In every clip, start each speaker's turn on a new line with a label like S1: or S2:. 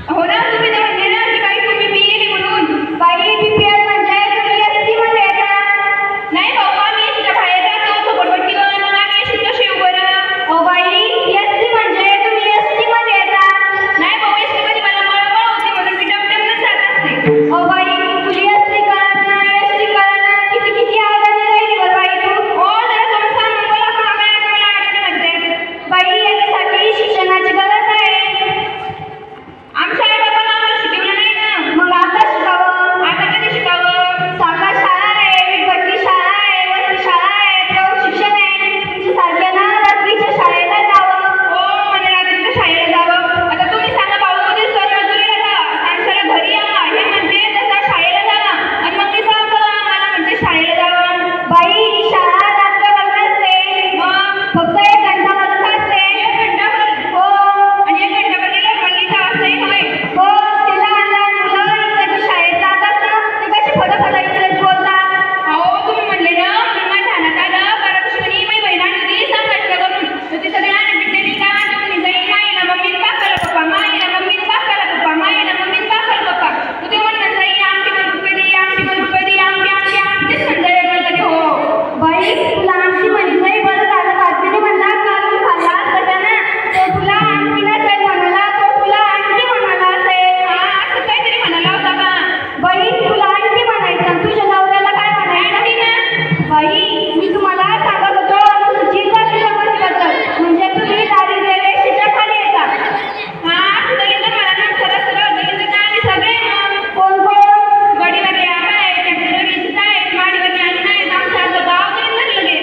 S1: हो ना, तुम्ही तर म्हणले ना की बाई तुम्ही BA म्हणून. बाई BPL म्हणजे तुम्ही ST मध्ये येता. नाही भाऊ, आम्ही ST च्या बाहेर राहतो झोपडपट्टीवर, मग आम्ही ST च्या शेव बरं. हो बाई, ST म्हणजे तुम्ही ST मध्ये येता. नाही भाऊ, ST मध्ये मला मळमळ होती म्हणून मी डमडमच जात असते. हो बाई, तुझी ST कळना ST कळना किती किती आवाजाने राहिली बरं बाई तू. हो, जरा थोडं सांगून बोला का, मला अडचण म्हणते. बाई, याच्यासाठी शिक्षणाची गरज आहे. आमच्या आई बाबांना आम्हाला शिकवलं नाही ना. मग आता शिकावं. आता कधी शिकावं? साखर शाळा आहे, विटभट्टी शाळा आहे, वसती शाळा आहे, प्रौढ शिक्षण आहे. तुमच्यासारख्या ना रात्रीच्या शाळेला जावं. हो, मला रात्रीच्या शाळेला जावं. आता तुम्ही सांगा भाऊ, कधी सर मजुरीला जा, सांगशाला घरी या हे म्हणते, तसा शाळेला जावा आणि मग ते सांगतो मला म्हणते शाळेला जावं. बाई, शाळा रात्रभर नसते. मग फक्त 1 घंटाभरच असते. 1 घंटाभर? हो. आणि 1 घंटाभर गेल्यावर मला इथं असते होय. हो, ते लहान लहान मुलं इंग्रजी शाळेत जातात ना, ते कशी फटाफट इंग्रजी बोलतात. हो, तुम्ही म्हणले ना म्हणून ध्यानात आलं. परवादिवशी मी बहीण आली होती सांगायचं करून, तर ती सगळी आणि भेटलेली का तुम्ही जाई माईला मम्मीन पाकाला पप्पा, माईला मम्मीन पाकाला पप्पा, माईला मम्मीन पाकाला पप्पा. तू ते म्हणत जाई आमटी म्हणून कधी, आमटी म्हणून कधी, आमटी आमटी आमटीच म्हणता कधी. हो बाई, तुला आमटी म्हणताय बरं झालं, बातमीने म्हणला काल तू खाल्ला असता ना, तो तुला आमटी नसेल म्हणाला, तो तुला आंटी म्हणाला असेल. हा, असं काहीतरी म्हणाला होता का? बाई, तुला आंटी म्हणायचं, तुझ्या नवऱ्याला काय म्हणायचं ना? बाई, मी तुम्हाला सांगत होतो अनुसूचित जाती जमातीबद्दल, म्हणजे तुम्ही दारिद्र्य रेषेच्या खाली येता. हा, दलित मला नंतर दलित आम्ही सगळे. कोण कोण? गडीवरले आबा आहे, ट्रॅक्टर वेचीत आहेत, माडीवरले अण्णा आहेत, आमचं असं गाव करून लगे.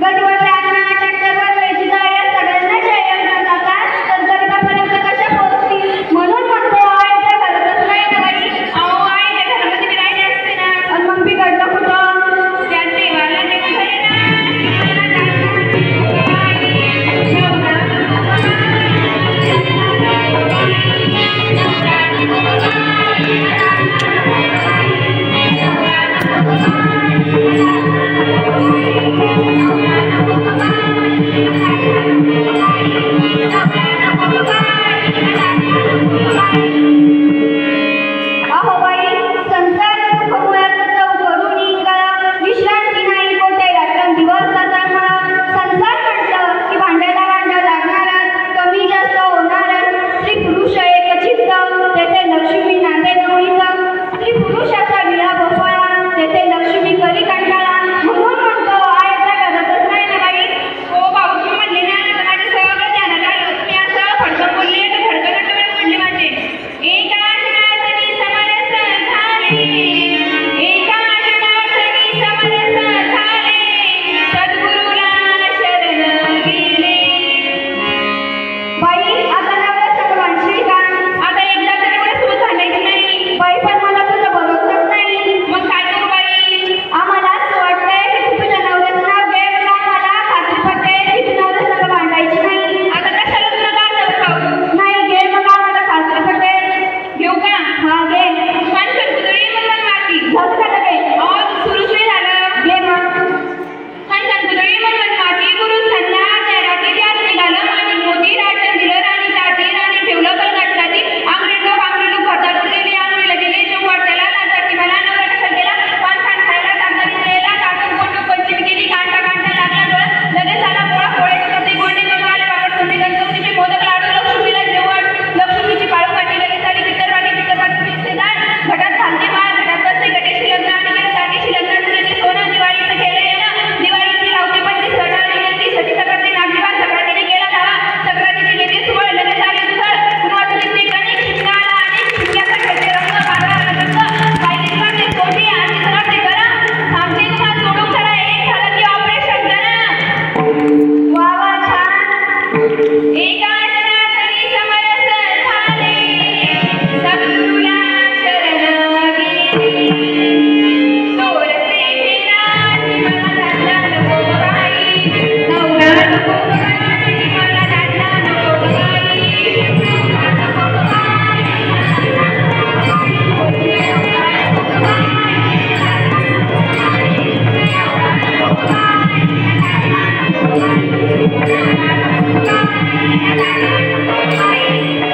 S1: गडीवरले अण्णा, ट्रॅक्टरवर वेचीत आहे, या सगळ्यांना शाळेत जातात, तर गरीबापर्यंत कशा पोहोचतील? म्हणून म्हणतो आईच्या घरातच नाही ना बाई. अहो, आईच्या घरामध्ये मी राहिली असते ना. आणि मग बिघडलं कुठं? त्या देवाला देव झाले ना. अहो बाई, संसार दुःखमुळ्याचं चव करून करा, विश्रांती नाही कोठे रात्रंदिवस जाताना. संसार म्हटलं की भांड्याला भांडं लागणारच, कमी जास्त होणारच. स्त्री पुरुष एक चित्त, तेथे लक्ष्मी नांदे नवनीत. स्त्री पुरुषाचा विळा भोपाळा, तेथे लक्ष्मी करी कंटाळा. म्हणून म्हणतो आईच्या घरातच नाही ना बाई. हो भाऊ, तुम्ही म्हणले ना, तर माझं सगळं ध्यानात आलं. तुम्ही असं फडकं बोलले तर फडकं पडली माझे. एका आठवड्यातनी समरस झाले, एका आठवड्यातनी समरस झाले, सद्गुरूला शरण गेले. बाई, आता नवरा सगळं म्हणशील का? आता एकदा तरी मला सूज घालायची नाही. बाई, पण मला तुझा भरोसाच नाही. मग काय करू बाई? आम्हाला असं वाटतंय की तू तुझ्या नवऱ्याचं नाव घे, पण आम्हाला खात्री पटेल की तू नवऱ्या सगळं भांडायची नाही. आता कशाला तुला गाठलं खाऊ? नाही घे, मग आम्हाला खात्री पटेल. घेऊ का? हा घे. छान कुदळी मग माती झालं का लगे? सुरूच नाही झालं. घे मग. छान कुदळी मग माती गुरु संध्या त्या रात्री त्यात निघालं आणि मोदी राजन दिलं राणीच्या हाती, राणी ठेवलं बलगाट हाती. आंगडी लोक हातात गेले, आंगडीला गेले जेव वाट्याला लाजाटी मला. नवरा कशाला गेला पान खायला, कागदारी द्यायला, काटून गोंड पंचमी केली, कांटा लागला डोळ्यात. लगेच आला पोळा, पोळ्याची करते गोंडे करून आले बाबा संधी गणपतीचे मोदक लाडू, लक्ष्मीला जेवण, लक्ष्मीची काळू काठी लगेच आली. बितरवाटी पिसेदार, घटात घालते माळ, घटात बसते गटेशी लग्न आणि गेले ताकेशी लग्न ठेवले सोनं. दिवाळीचं केलं ना, दिवाळीची लावते पण ती सडा आणि सटीचा करते नागरिकात. सक्रातीने गेला धावा, सक्रातीची घेते सुवळ, लगेच आले दुसर. कुणाचं ते गणेश शिमगा आला आणि शिमग्याचा खेळते रंग, पाडवा रंग, बाईने काढते सोटी आणि काढते गरम. सांगते तुम्हाला सोडून करा, एक झालं की ऑपरेशन करा. वा वा, छान. एका